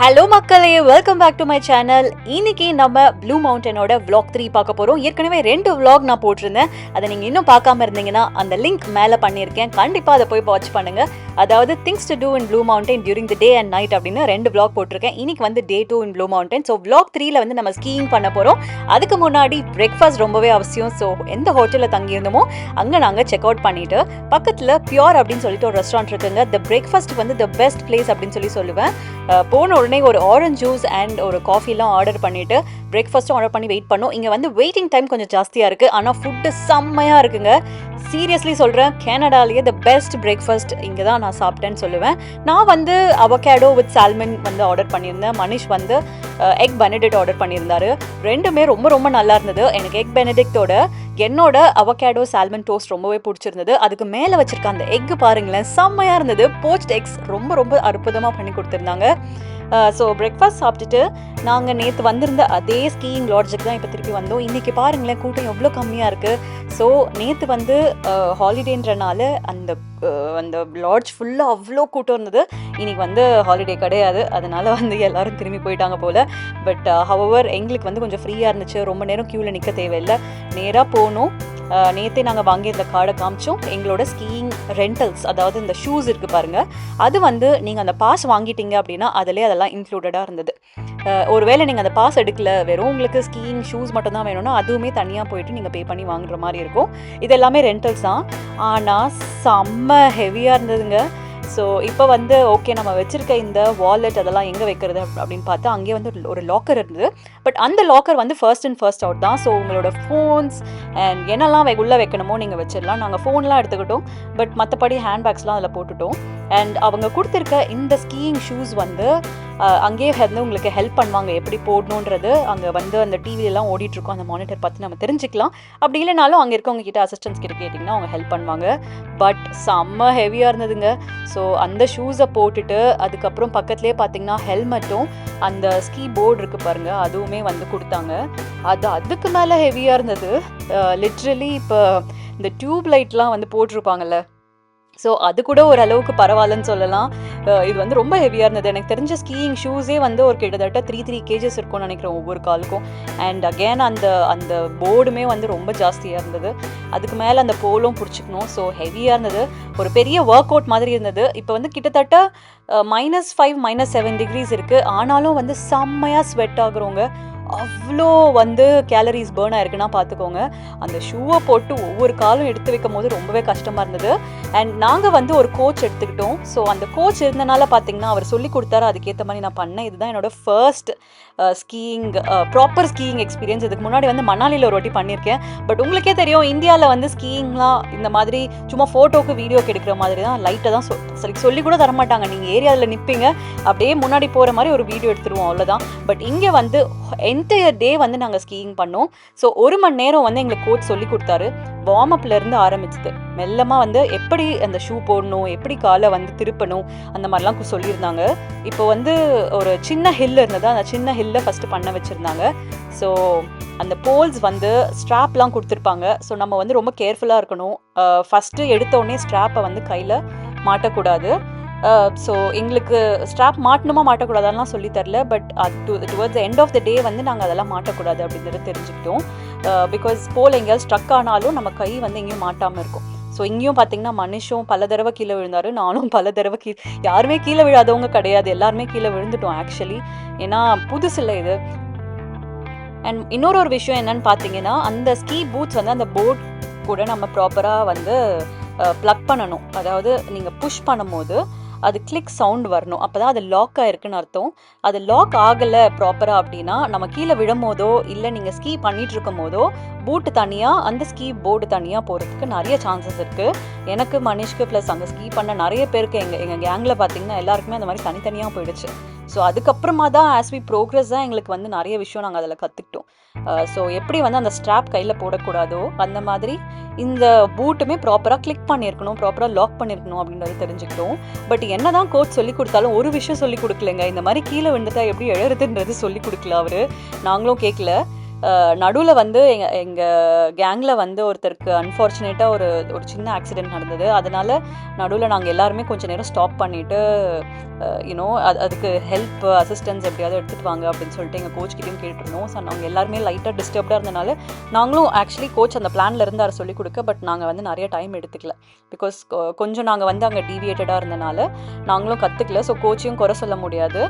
Hello மக்களே, welcome back to my channel. இன்னைக்கு நம்ம ப்ளூ மவுண்டனோட vlog 3 பார்க்க போகிறோம். ஏற்கனவே 2 vlog நான் போட்டிருந்தேன். அதை நீங்கள் இன்னும் பார்க்காம இருந்தீங்கன்னா அந்த லிங்க் மேலே பண்ணியிருக்கேன். கண்டிப்பாக அதை போய் வாட்ச் பண்ணுங்கள். அதாவது things to do in Blue Mountain during the day and night அப்படின்னு 2 vlog போட்டிருக்கேன். இன்னைக்கு வந்து day 2 in Blue Mountain. So vlog 3ல வந்து நம்ம ஸ்கீயிங் பண்ண போகிறோம். அதுக்கு முன்னாடி பிரேக்ஃபாஸ்ட் ரொம்பவே அவசியம். ஸோ எந்த ஹோட்டலில் தங்கியிருந்தோமோ அங்கே நாங்கள் செக் அவுட் பண்ணிவிட்டு பக்கத்தில் பியூர் அப்படின்னு சொல்லிட்டு ஒரு ரெஸ்டாரண்ட் இருக்குங்க. த பிரேக்ஃபாஸ்ட் வந்து த பெஸ்ட் பிளேஸ் அப்படின்னு சொல்லுவேன். போன உடனே ஒரு ஆரஞ்ச் ஜூஸ் அண்ட் ஒரு காஃபிலாம் ஆர்டர் பண்ணிவிட்டு பிரேக்ஃபாஸ்ட்டும் ஆர்டர் பண்ணி வெயிட் பண்ணோம். இங்கே வந்து வெயிட்டிங் டைம் கொஞ்சம் ஜாஸ்தியாக இருக்குது, ஆனால் ஃபுட்டு செம்மையாக இருக்குங்க. சீரியஸ்லி சொல்கிறேன், கனடாலேயே த பெஸ்ட் பிரேக்ஃபாஸ்ட் இங்கே தான் நான் சாப்பிட்டேன்னு சொல்லுவேன். நான் வந்து அவகேடோ வித் சால்மன் வந்து ஆர்டர் பண்ணியிருந்தேன். மனிஷ் வந்து எக் பெனடிக்ட் ஆர்டர் பண்ணியிருந்தாரு. ரெண்டுமே ரொம்ப ரொம்ப நல்லா இருந்தது. எனக்கு எக் பெனடிக்டோட என்னோட அவகேடோ சால்மன் டோஸ்ட் ரொம்பவே பிடிச்சிருந்தது. அதுக்கு மேலே வச்சிருக்க அந்த எக்கு பாருங்களேன், செம்மையாக இருந்தது. போச்ட் எக்ஸ் ரொம்ப ரொம்ப அற்புதமாக பண்ணி கொடுத்துருந்தாங்க. ஸோ பிரேக்ஃபாஸ்ட் சாப்பிட்டுட்டு நாங்கள் நேற்று வந்திருந்த அதே ஸ்கீயிங் லாட்ஜுக்கு தான் இப்போ திருப்பி வந்தோம். இன்றைக்கி பாருங்களேன், கூட்டம் எவ்வளோ கம்மியாக இருக்குது. ஸோ நேற்று வந்து ஹாலிடேன்றனால அந்த லாட்ஜ் ஃபுல்லாக அவ்வளோ கூட்டம் இருந்தது. இன்றைக்கி வந்து ஹாலிடே கிடையாது, அதனால் வந்து எல்லோரும் திரும்பி போயிட்டாங்க போல். பட் ஹவவர் எங்களுக்கு வந்து கொஞ்சம் ஃப்ரீயாக இருந்துச்சு. ரொம்ப நேரம் க்யூவில் நிற்க தேவையில்லை, நேராக போகணும். நேற்றே நாங்கள் வாங்கியிருந்த கார்டை காமிச்சோம். எங்களோட ஸ்கீயிங் ரெண்டல்ஸ், அதாவது இந்த ஷூஸ் இருக்குது பாருங்கள், அது வந்து நீங்கள் அந்த பாஸ் வாங்கிட்டீங்க அப்படின்னா அதிலே அதெல்லாம் இன்க்ளூடடாக இருந்தது. ஒருவேளை நீங்கள் அந்த பாஸ் எடுக்கல, வெறும் உங்களுக்கு ஸ்கீயிங் ஷூஸ் மட்டும் தான் வேணும்னா அதுவுமே தனியாக போயிட்டு நீங்கள் பே பண்ணி வாங்குற மாதிரி இருக்கும். இது எல்லாமே ரெண்டல்ஸ் தான், ஆனால் செம்ம ஹெவியாக இருந்ததுங்க. ஸோ இப்போ வந்து ஓகே, நம்ம வச்சுருக்க இந்த வாலெட் அதெல்லாம் எங்கே வைக்கிறது அப்படின்னு பார்த்தா அங்கேயே வந்து ஒரு லாக்கர் இருந்தது. பட் அந்த லாக்கர் வந்து ஃபர்ஸ்ட் இன் ஃபர்ஸ்ட் அவுட் தான். ஸோ உங்களோட ஃபோன்ஸ் அண்ட் என்னெல்லாம் உள்ளே வைக்கணுமோ நீங்கள் வச்சிடலாம். நாங்கள் ஃபோன்லாம் எடுத்துக்கிட்டோம், பட் மற்றபடி ஹேண்ட்பேக்ஸ்லாம் அதில் போட்டுட்டோம். அண்ட் அவங்க கொடுத்துருக்க இந்த ஸ்கீயிங் ஷூஸ் வந்து அங்கேயே வந்து உங்களுக்கு ஹெல்ப் பண்ணுவாங்க எப்படி போடணுன்றது. அங்கே வந்து அந்த டிவிலெலாம் ஓடிட்டுருக்கோம், அந்த மானிட்டர் பார்த்து நம்ம தெரிஞ்சுக்கலாம். அப்படி இல்லைனாலும் அங்கே இருக்கவங்க கிட்ட அசிஸ்டன்ஸ் கிட்ட கேட்டிங்கன்னா அவங்க ஹெல்ப் பண்ணுவாங்க. பட் செம்ம ஹெவியாக இருந்ததுங்க. ஸோ அந்த ஷூஸை போட்டுட்டு அதுக்கப்புறம் பக்கத்துலேயே பார்த்தீங்கன்னா ஹெல்மெட்டும் அந்த ஸ்கீ போர்டு இருக்குது பாருங்கள், அதுவுமே வந்து கொடுத்தாங்க. அதுக்கு மேலே ஹெவியாக இருந்தது. லிட்ரலி இப்போ இந்த டியூப் லைட்லாம் வந்து போட்டிருப்பாங்கல்ல, ஸோ அது கூட ஓரளவுக்கு பரவாயில்லன்னு சொல்லலாம். இது வந்து ரொம்ப ஹெவியாக இருந்தது. எனக்கு தெரிஞ்ச ஸ்கீயிங் ஷூஸே வந்து ஒரு கிட்டத்தட்ட 3 kgs இருக்கும்னு நினைக்கிறேன் ஒவ்வொரு காலுக்கும். அண்ட் அகேன் அந்த போர்டுமே வந்து ரொம்ப ஜாஸ்தியாக இருந்தது. அதுக்கு மேலே அந்த போலும் பிடிச்சிக்கணும். ஸோ ஹெவியாக இருந்தது, ஒரு பெரிய ஒர்க் அவுட் மாதிரி இருந்தது. இப்போ வந்து கிட்டத்தட்ட -5 -7 degrees இருக்குது. ஆனாலும் வந்து செம்மையாக ஸ்வெட் ஆகுறவங்க, அவ்வளோ வந்து கேலரிஸ் பேர்ன் ஆயிருக்குன்னா பார்த்துக்கோங்க. அந்த ஷூவை போட்டு ஒவ்வொரு காலும் எடுத்து வைக்கும் போது ரொம்பவே கஷ்டமாக இருந்தது. அண்ட் நாங்கள் வந்து ஒரு கோச் எடுத்துக்கிட்டோம். ஸோ அந்த கோச் இருந்தனால பார்த்தீங்கன்னா அவர் சொல்லி கொடுத்தாரு, அதுக்கேற்ற மாதிரி நான் பண்ணேன். இதுதான் என்னோடய first skiing proper skiing experience. இதுக்கு முன்னாடி வந்து மணாலியில் ஒரு வாட்டி பண்ணியிருக்கேன். பட் உங்களுக்கே தெரியும், இந்தியாவில் வந்து ஸ்கீயிங்லாம் இந்த மாதிரி சும்மா ஃபோட்டோக்கு வீடியோக்கு எடுக்கிற மாதிரி தான், லைட்டாக தான் சொல்லி கூட தரமாட்டாங்க. நீங்கள் ஏரியாவில் நிற்பீங்க, அப்படியே முன்னாடி போகிற மாதிரி ஒரு வீடியோ எடுத்துருவோம், அவ்வளோதான். பட் இங்கே வந்து என்டையர் டே வந்து நாங்கள் ஸ்கீயிங் பண்ணோம். ஸோ 1 மணி நேரம் வந்து எங்களுக்கு கோச் சொல்லி கொடுத்தாரு. வார்ம் அப்லேருந்து ஆரம்பிச்சது மெல்லமாக வந்து எப்படி அந்த ஷூ போடணும், எப்படி காலை வந்து திருப்பணும், அந்த மாதிரிலாம் சொல்லியிருந்தாங்க. இப்போ வந்து ஒரு சின்ன ஹில் இருந்தது, அந்த சின்ன ஹில்லை ஃபஸ்ட்டு பண்ண வச்சுருந்தாங்க. ஸோ அந்த போல்ஸ் வந்து ஸ்ட்ராப்லாம் கொடுத்துருப்பாங்க. ஸோ நம்ம வந்து ரொம்ப கேர்ஃபுல்லாக இருக்கணும். ஃபஸ்ட்டு எடுத்தோடனே ஸ்ட்ராப்பை வந்து கையில் மாட்டக்கூடாது. ஸோ எங்களுக்கு ஸ்ட்ராப் மாட்டணுமா மாட்டக்கூடாதுலாம் சொல்லி தரல. But towards the end of the day வந்து நாங்கள் அதெல்லாம் மாட்டக்கூடாது அப்படின்றத தெரிஞ்சுக்கிட்டோம். பிகாஸ் போல் எங்கேயாவது ஸ்ட்ரக் ஆனாலும் நம்ம கை வந்து எங்கேயும் மாட்டாமல் இருக்கும். ஸோ இங்கேயும் பார்த்தீங்கன்னா மனுஷும் பல தடவை கீழே விழுந்தார், நானும் பல தடவை யாருமே கீழே விழாதவங்க கிடையாது, எல்லாருமே கீழே விழுந்துட்டோம் ஆக்சுவலி. ஏன்னா புதுசு இல்லை இது. அண்ட் இன்னொரு விஷயம் என்னன்னு பார்த்தீங்கன்னா, அந்த ஸ்கீ பூட்ஸ் வந்து அந்த போர்ட் கூட நம்ம ப்ராப்பராக வந்து ப்ளக் பண்ணணும். அதாவது நீங்கள் புஷ் பண்ணும்போது அது கிளிக் சவுண்ட் வரணும், அப்போ தான் அது லாக் ஆகிருக்குன்னு அர்த்தம். அது லாக் ஆகலை ப்ராப்பராக அப்படின்னா நம்ம கீழே விழும் போதோ இல்லை நீங்கள் ஸ்கீ பண்ணிகிட்டு இருக்கும் போதோ பூட்டு தனியாக அந்த ஸ்கீ போர்டு தனியாக போகிறதுக்கு நிறைய சான்சஸ் இருக்குது. எனக்கு மனிஷ்க்கு ப்ளஸ் அங்கே ஸ்கீ பண்ண நிறைய பேருக்கு எங்கள் கேங்கில் பார்த்திங்கன்னா எல்லாருக்குமே அந்த மாதிரி தனித்தனியாக போயிடுச்சு. ஸோ அதுக்கப்புறமா தான் ஆஸ் வி ப்ரோக்ரஸ் தான் எங்களுக்கு வந்து நிறைய விஷயம் நாங்கள் அதில் கற்றுக்கிட்டோம். ஸோ எப்படி வந்து அந்த ஸ்ட்ராப் கையில் போடக்கூடாதோ அந்த மாதிரி இந்த பூட்டுமே ப்ராப்பராக கிளிக் பண்ணியிருக்கணும், ப்ராப்பராக லாக் பண்ணியிருக்கணும் அப்படின்றது தெரிஞ்சுக்கிட்டோம். பட் என்ன தான் கோச் சொல்லி கொடுத்தாலும் ஒரு விஷயம் சொல்லி கொடுக்கலங்க, இந்த மாதிரி கீழே விழுந்துட்டா எப்படி எழுறதுன்றது சொல்லி கொடுக்கல அவர். நாங்களும் கேட்கல. நடுவில் வந்து எங்கள் கேங்கில் வந்து ஒருத்தருக்கு அன்ஃபார்ச்சுனேட்டாக ஒரு சின்ன ஆக்சிடெண்ட் நடந்தது. அதனால் நடுவில் நாங்கள் எல்லாருமே கொஞ்சம் நேரம் ஸ்டாப் பண்ணிவிட்டு யூனோ அதுக்கு ஹெல்ப் அசிஸ்டன்ஸ் எப்படியாவது எடுத்துகிட்டு வாங்க அப்படின்னு சொல்லிட்டு எங்கள் கோச்கிட்டையும் கேட்டுருந்தோம். ஸோ நாங்கள் எல்லாருமே லைட்டாக டிஸ்டர்ப்டாக இருந்தனால நாங்களும் ஆக்சுவலி கோச் அந்த பிளானில் இருந்து அதை சொல்லிக் கொடுக்க, பட் நாங்கள் வந்து நிறைய டைம் எடுத்துக்கல. பிகாஸ் கொஞ்சம் நாங்கள் வந்து அங்கே டீவியேட்டடாக இருந்தனால நாங்களும் கற்றுக்கல. ஸோ கோச்சையும் குறை சொல்ல முடியாது.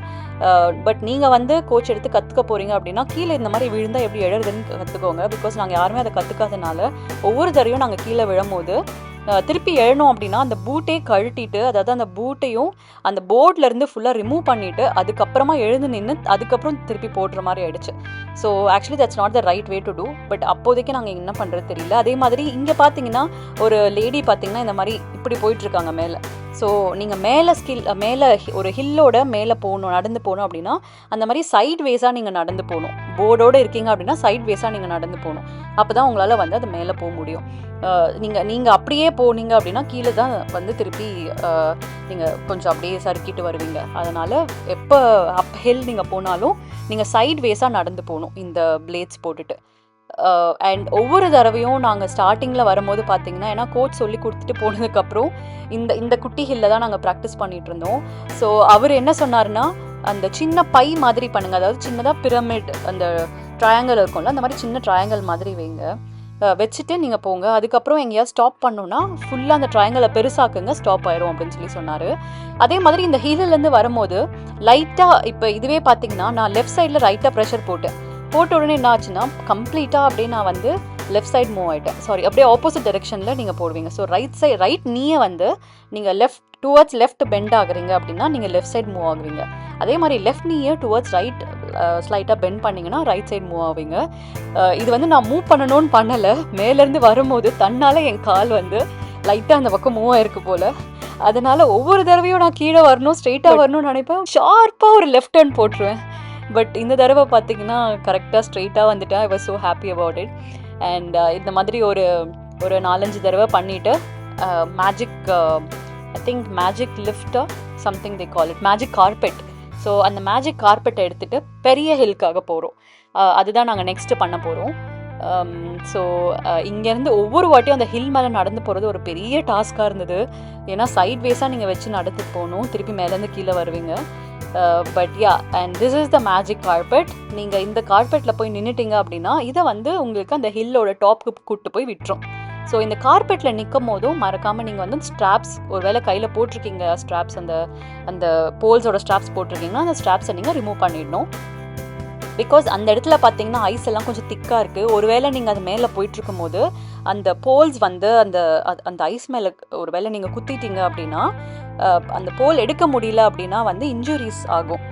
பட் நீங்கள் வந்து கோச் எடுத்து கற்றுக்க போகிறீங்க அப்படின்னா கீழே இந்த மாதிரி விழுந்தால் எப்படி எழுதுன்னு கற்றுக்கோங்க. பிகாஸ் நாங்கள் யாருமே அதை கற்றுக்காதனால ஒவ்வொரு தடவையும் நாங்கள் கீழே விழும்போது திருப்பி எழணும் அப்படின்னா அந்த பூட்டே கழட்டிட்டு, அதாவது அந்த பூட்டையும் அந்த போர்ட்லேருந்து ஃபுல்லாக ரிமூவ் பண்ணிவிட்டு அதுக்கப்புறமா எழுந்து நின்று அதுக்கப்புறம் திருப்பி போடுற மாதிரி ஆயிடுச்சு. So actually that's not the right way to do. But அப்போதைக்கு நாங்கள் என்ன பண்ணுறது தெரியல. அதே மாதிரி இங்கே பார்த்தீங்கன்னா ஒரு லேடி பார்த்தீங்கன்னா இந்த மாதிரி இப்படி போயிட்டுருக்காங்க மேலே. ஸோ நீங்கள் மேலே ஒரு ஹில்லோட மேலே போகணும், நடந்து போகணும் அப்படின்னா அந்த மாதிரி சைட் வேஸாக நீங்கள் நடந்து போகணும். போர்டோடு இருக்கீங்க அப்படின்னா சைட் வேஸாக நீங்கள் நடந்து போகணும். அப்போ தான் உங்களால் வந்து அது மேலே போக முடியும். நீங்கள் அப்படியே போனீங்க அப்படின்னா கீழே தான் வந்து திருப்பி நீங்கள் கொஞ்சம் அப்படியே சறுக்கிட்டு வருவீங்க. அதனால் எப்போ அப் ஹில் நீங்கள் போனாலும் நீங்கள் சைட் வேஸாக நடந்து போகணும் இந்த பிளேட்ஸ் போட்டுட்டு. அண்ட் ஒவ்வொரு தடவையும் நாங்கள் ஸ்டார்டிங்கில் வரும்போது பார்த்தீங்கன்னா, ஏன்னா கோச் சொல்லி கொடுத்துட்டு போனதுக்கப்புறம் இந்த குட்டி ஹில்ல தான் நாங்கள் ப்ராக்டிஸ் பண்ணிகிட்டு இருந்தோம். ஸோ அவர் என்ன சொன்னார்னா, அந்த சின்ன பை மாதிரி பண்ணுங்கள், அதாவது சின்னதாக பிரமிட் அந்த ட்ரையாங்கல் இருக்கும்ல, அந்த மாதிரி சின்ன ட்ரையாங்கல் மாதிரி வைங்க, வச்சுட்டு நீங்கள் போங்க. அதுக்கப்புறம் எங்கேயாவது ஸ்டாப் பண்ணோன்னா ஃபுல்லாக அந்த ட்ரையாங்கலை பெருசாக்குங்க, ஸ்டாப் ஆயிரும் அப்படின்னு சொல்லி சொன்னார். அதே மாதிரி இந்த ஹில்லேருந்து வரும்போது லைட்டாக இப்போ இதுவே பார்த்தீங்கன்னா நான் லெஃப்ட் சைடில் ரைட்டாக ப்ரெஷர் போட்ட உடனே என்ன ஆச்சுன்னா கம்ப்ளீட்டாக அப்படியே நான் வந்து லெஃப்ட் சைட் மூவ் ஆகிட்டேன். சாரி, அப்படியே ஆப்போசிட் டைரெக்ஷனில் நீங்கள் போடுவீங்க. ஸோ ரைட் நீயை வந்து நீங்கள் டுவர்ட்ஸ் லெஃப்ட் பெண்ட் ஆகுறீங்க அப்படின்னா நீங்கள் லெஃப்ட் சைட் மூவ் ஆகுவீங்க. அதே மாதிரி லெஃப்ட் நீயை டுவர்ட்ஸ் ரைட் ஸ்லைட்டாக பெண்ட் பண்ணிங்கன்னா ரைட் சைட் மூவ் ஆவீங்க. இது வந்து நான் மூவ் பண்ணணும்னு பண்ணலை, மேலேருந்து வரும்போது தன்னால் என் கால் வந்து லைட்டாக அந்த பக்கம் மூவ் ஆகிருக்கு போல். அதனால் ஒவ்வொரு தடவையும் நான் கீழே வரணும், ஸ்ட்ரெயிட்டாக வரணும்னு நினைப்பேன், ஷார்ப்பாக ஒரு லெஃப்ட் டர்ன் போட்டுருவேன். பட் இந்த தடவை பார்த்தீங்கன்னா கரெக்டாக ஸ்ட்ரெயிட்டாக வந்துட்டேன். I was so happy about it. And இந்த மாதிரி ஒரு 4-5 தடவை பண்ணிவிட்டு மேஜிக் லிஃப்டாக something they call it, magic carpet. So அந்த மேஜிக் கார்பெட்டை எடுத்துகிட்டு பெரிய ஹில்காக போகிறோம். அதுதான் நாங்கள் நெக்ஸ்ட்டு பண்ண போகிறோம். ஸோ இங்கேருந்து ஒவ்வொரு வாட்டியும் அந்த ஹில் மேலே நடந்து போகிறது ஒரு பெரிய டாஸ்காக இருந்தது. ஏன்னா சைட் வேஸாக நீங்கள் வச்சு நடந்து போகணும், திருப்பி மேலேருந்து கீழே வருவீங்க. But yeah, and this is the magic carpet. நீங்கள் இந்த கார்பெட்டில் போய் நின்றுட்டீங்க அப்படின்னா இதை வந்து உங்களுக்கு அந்த ஹில்லோட டாப்புக்கு கூப்பிட்டு போய் விட்டுரும். ஸோ இந்த கார்பெட்டில் நிற்கும் போதும் மறக்காமல் நீங்கள் வந்து ஸ்ட்ராப்ஸ், ஒரு வேளை கையில் போட்டிருக்கீங்க ஸ்ட்ராப்ஸ், அந்த போல்ஸோட ஸ்ட்ராப்ஸ் போட்டிருக்கீங்கன்னா அந்த ஸ்ட்ராப்ஸை நீங்கள் ரிமூவ் பண்ணிடணும். பிகாஸ் அந்த இடத்துல பார்த்தீங்கன்னா ஐஸ் எல்லாம் கொஞ்சம் திக்காக இருக்குது. ஒருவேளை நீங்கள் அது மேலே போயிட்டுருக்கும் போது அந்த போல்ஸ் வந்து அந்த ஐஸ் மேலே ஒரு வேளை நீங்கள் குத்திட்டீங்க அப்படின்னா அந்த போல் எடுக்க முடியல அப்படின்னா வந்து இன்ஜுரிஸ் ஆகும்.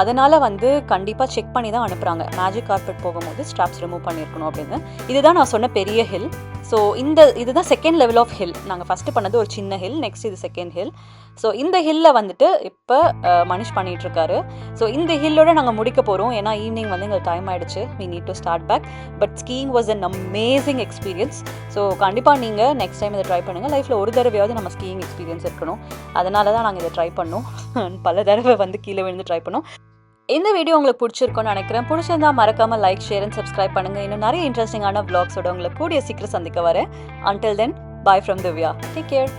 அதனால் வந்து கண்டிப்பாக செக் பண்ணி தான் அனுப்புகிறாங்க மேஜிக் கார்பெட் போகும்போது ஸ்ட்ராப்ஸ் ரிமூவ் பண்ணியிருக்கணும் அப்படின்னு. இதுதான் நான் சொன்ன பெரிய ஹில். ஸோ இதுதான் செகண்ட் லெவல் ஆஃப் ஹில். நாங்கள் ஃபஸ்ட்டு பண்ணது ஒரு சின்ன ஹில், நெக்ஸ்ட் இது செகண்ட் ஹில். ஸோ இந்த ஹில்லில் வந்துட்டு இப்போ மனிஷ் பண்ணிகிட்ருக்காரு. ஸோ இந்த ஹில்லோட நாங்கள் முடிக்க போகிறோம். ஏன்னா ஈவினிங் வந்து எங்களுக்கு டைம் ஆகிடுச்சு, we need to start back. But skiing was an amazing experience. So கண்டிப்பாக நீங்கள் நெக்ஸ்ட் டைம் இதை ட்ரை பண்ணுங்கள். லைஃப்பில் ஒரு தடவையாவது நம்ம ஸ்கீயிங் எக்ஸ்பீரியன்ஸ் இருக்கணும். அதனால தான் நாங்கள் இதை ட்ரை பண்ணோம். பல தடவை வந்து கீழே விழுந்து ட்ரை பண்ணோம். இந்த வீடியோ உங்களுக்கு பிடிச்சிருக்கும்னு நினைக்கிறேன். பிடிச்சிருந்தா மறக்காமல் லைக், ஷேர் அண்ட் சப்ஸ்கிரைப் பண்ணுங்கள். இன்னும் நிறைய இன்ட்ரெஸ்டிங்கான vlogsோட உங்களை கூடிய சீக்கிரம் சந்திக்க வரேன். Until then, bye from Divya. Take care.